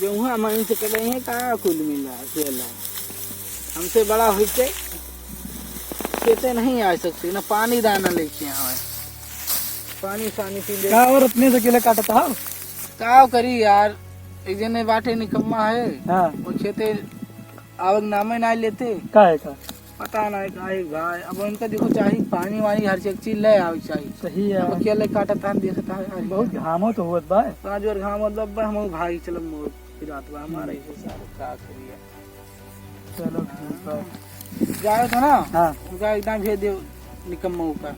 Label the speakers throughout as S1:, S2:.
S1: गेहूँ हमारी से कर रही है का कुल मिला अकेला हमसे बड़ा होते खेते नहीं आ सकते ना पानी दाना लेके आवे पानी पानी पी ले
S2: का और अपने से अकेले काटता हो
S1: का करी यार एक जने बाटे निकम्मा है
S2: हाँ
S1: वो खेते आवक नामे ना लेते
S2: का है का
S1: पता नहीं का है भाई अब उनका देखो चाहिए पानी वानी हर चीज ले आवे चाहिए
S2: सही है
S1: अब अकेले काटता हम देखता है
S2: बहुत घामो तो हुआ बा
S1: पांच और घाम मतलब हम भाई चलो मोर रात बा हमारा ऐसे सारे का करिए
S2: चलो ठीक है
S1: जाए था ना
S2: हाँ
S1: उनका एकदम भेज दे निकम्मा ऊपर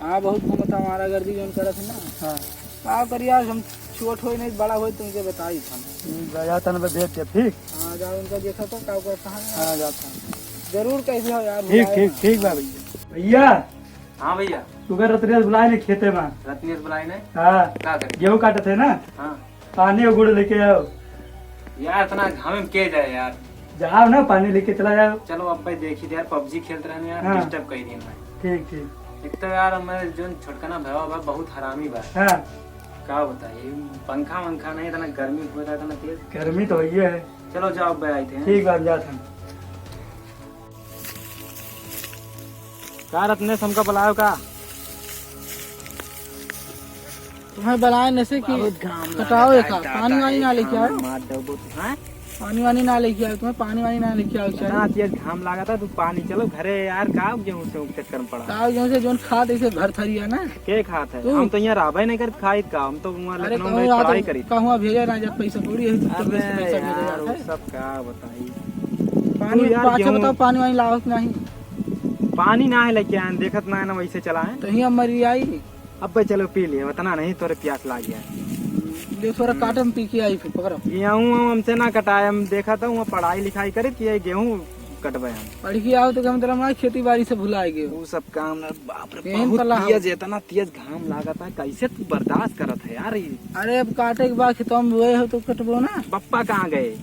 S1: हाँ बहुत घूमता हमारा गर्दी जो करा था ना
S2: हाँ
S1: का करिए यार हम छोट हो नहीं बड़ा हो तुमसे बताई था
S2: जाता ना भेज दे ठीक
S1: हाँ जाओ उनका देखा तो का करता है
S2: हाँ जाता हूँ
S1: जरूर कैसे हो यार
S2: ठीक ठीक ठीक बा भैया भैया
S3: हाँ भैया
S2: सुगर रतनेश बुलाए ने खेते में
S3: रत्नेश बुलाए ने
S2: हाँ
S3: क्या करे
S2: गेहूँ काटे थे ना
S3: हाँ
S2: पानी और गुड़ लेके आओ
S3: यार इतना घाम में के जाए यार
S2: जाओ ना पानी लेके चला जाओ
S3: चलो अब भाई देखी यार पबजी खेलते रहने यार
S2: हाँ।
S3: डिस्टर्ब कई दिन में
S2: ठीक ठीक
S3: एक तो यार मैं जो छोटकना भैया बा बहुत हरामी बा
S2: हाँ
S3: क्या बताइए पंखा वंखा नहीं इतना गर्मी होता है इतना तेज
S2: गर्मी तो हुई है
S3: चलो जाओ अब भाई आए थे
S2: ठीक बात जाता हूँ
S3: का रत्नेश हमका बुलायो का
S1: तुम्हें बनाए नशे की कटाओ एक पानी वानी ना लेके आओ
S3: मार दो हाँ
S1: पानी वानी ना लेके आओ तुम्हें पानी वानी ना लेके आओ
S3: इतना
S1: चाहिए
S3: तेज घाम लगा था तू पानी चलो घरे यार का गेहूं से चक्कर में पड़ा
S1: ताव जो से जोन खाद ऐसे घर थरिया ना
S3: के खात है
S1: तू?
S3: हम तो यहाँ रहबे नहीं कर खाई का हम तो वहाँ
S1: अरे
S3: लखनऊ में पढ़ाई करी
S1: कहूँ भेजा ना जब पैसा पूरी है तो
S3: अरे
S1: पैसा भेजा
S3: यार
S1: जाता
S3: वो
S1: है
S3: सब क्या बताई
S1: पानी
S3: तू यार
S1: पाछे
S3: गेहूं-
S1: बताओ पानी वानी लाओ कि नहीं
S3: पानी ना है लेके आए देखत ना है ना वैसे चलाए
S1: तो ही मरी आई
S3: अब भाई चलो पी लिए उतना नहीं तोरे प्यास लाग गया
S1: जो थोड़ा काटम पी के आई फिर पकड़ो
S3: गेहूँ हमसे ना कटाए हम देखा था वहाँ पढ़ाई लिखाई करे कि गेहूँ कटबे हम
S1: पढ़ के आओ तो कम तरह हमारी खेती बाड़ी से भुलाए गए
S3: वो सब काम ना बाप रे
S1: एहन
S3: बहुत
S1: कला
S3: तेज इतना तेज घाम लागत है कैसे तू बर्दाश्त करत है यार ये?
S1: अरे अब काटे के बाद खेतों में बोए हो तो कटबो ना
S3: पप्पा कहाँ गए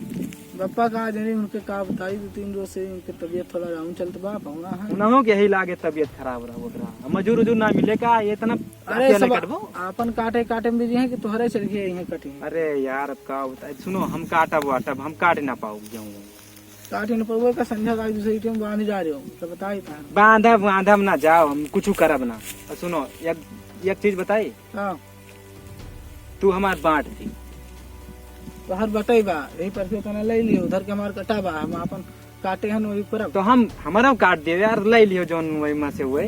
S1: पापा का जनी उनके का बताई 2-3 रोज से उनकी तबीयत थोड़ा डाउन चलत बा पहुना है
S3: उन्हों के यही लागे तबीयत खराब रहा मजूर उजूर ना मिले का ये इतना
S1: अरे
S3: अकेले
S1: सब
S3: कटबो
S1: अपन काटे काटे में दीजिए कि तोहरे चल गए यहाँ कटे
S3: अरे यार अब का बताए सुनो हम काटब वाटब हम काट ना पाओ गेहूँ
S1: काटे न पहुए का संध्या का दूसरी टीम बांध जा रहे हो तो बताई था
S3: बांधब बांधब ना जाओ हम कुछ करब ना और सुनो एक चीज बताई
S1: हाँ
S3: तू हमार बांट थी
S1: तो हर बटाई बा यही पर से तना ले लियो उधर के हमार कटा बा हम अपन काटे हन वही पर
S3: तो हम हमारा काट दियो यार ले लियो जोन वही में से हुए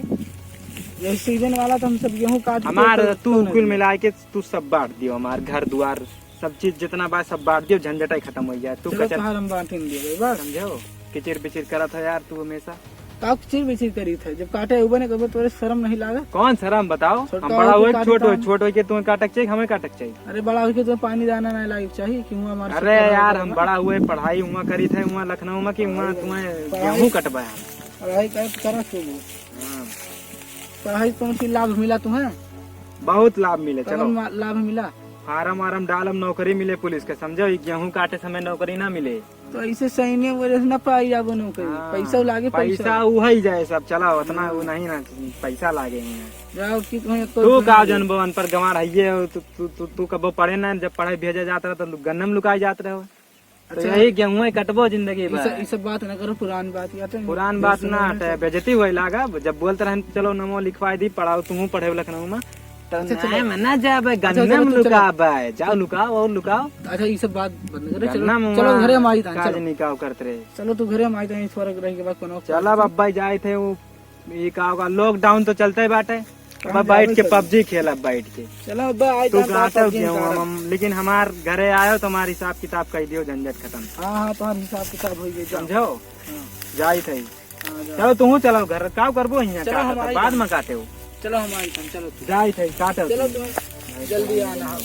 S1: यही सीजन वाला तो हम सब गेहूं काट के
S3: हमार
S1: तो-
S3: तू
S1: तो
S3: कुल मिला के तू सब बांट दियो हमार घर द्वार सब चीज जितना बात सब बांट दियो झंझट ही खत्म हो जाए तू
S1: चलो
S3: कचर
S1: तोहार हम बांटे नहीं दिए बस
S3: समझो किचिर पिचिर करा था यार तू हमेशा
S1: का चिर बिचिर करी थे जब काटे उबे ने कबे तोरे शर्म नहीं लागा
S3: कौन सर हम बताओ
S1: छोटा
S3: हम बड़ा
S1: हो
S3: हुए
S1: तो
S3: छोट हो
S1: काटता
S3: छोट हो के तुम्हें काटक चाहिए हमें काटक चाहिए
S1: अरे बड़ा होके तो पानी दाना नहीं लागे चाहिए कि हुआ हमारे
S3: अरे यार हम बड़ा हुए पढ़ाई हुआ करी थे वहाँ लखनऊ में कि वहाँ तुम्हें गेहूँ कटवाए हम
S1: पढ़ाई कर करा तो
S3: हाँ,
S1: पढ़ाई कौन सी लाभ मिला तुम्हें
S3: बहुत लाभ मिले चलो
S1: कौन लाभ मिला
S3: फार्म वारम डालम नौकरी मिले पुलिस के समझो ये गेहूँ काटे समय नौकरी ना मिले
S1: तो ऐसे सैन्य वजह से न पाई जाबो नौकरी
S3: हाँ,
S1: पैसा लागे
S3: पैसा वही जाए सब चला उतना वो नहीं ना पैसा लागे यहाँ।
S1: जाओ कि तुम्हें
S3: तू का जनबो अनपढ़ गंवा रहिए हो, तू कबो पढ़े ना जब पढ़ाई भेजे जाता रहा तो गन्नम लुकाई जाते रहो तो
S1: अच्छा।
S3: यही गेहूँ कटबो जिंदगी भर
S1: ये सब बात न करो पुरानी बात याद है
S3: पुरान बात ना हटे बेजती हुई लागा जब बोलते रहे चलो नमो लिखवाई दी पढ़ाओ तू पढ़े लखनऊ में तो ना जाबे गन्नम लुकाबे जाओ लुकाओ और लुकाओ
S1: अच्छा ये सब बात बंद करे
S3: गन्नम
S1: चलो चलो घरे हम आई था
S3: काज
S1: चलो
S3: निकाव करते रहे
S1: चलो तू घरे हम आई था थोड़ा रह के बाद कोनो
S3: चल अब अब्बा जाए थे वो ये का होगा लॉकडाउन तो चलते ही बाटे अब बैठ के पबजी खेल अब बैठ के
S1: चलो अब आई
S3: तू
S1: था
S3: गाते हो गेहूं हम लेकिन हमार घरे आयो तो हमारे हिसाब किताब कह दियो झंझट खत्म
S1: हां हां तुम्हारा हिसाब किताब हो गया
S3: समझो
S1: हां
S3: जाई थे
S1: हां
S3: चलो तू चलो घर का करबो यहाँ
S1: चलो हम आई
S3: बाद में काटे हो
S1: चलो हम आई था चलो
S3: जाई थे काटो
S1: चलो तुम जल्दी आना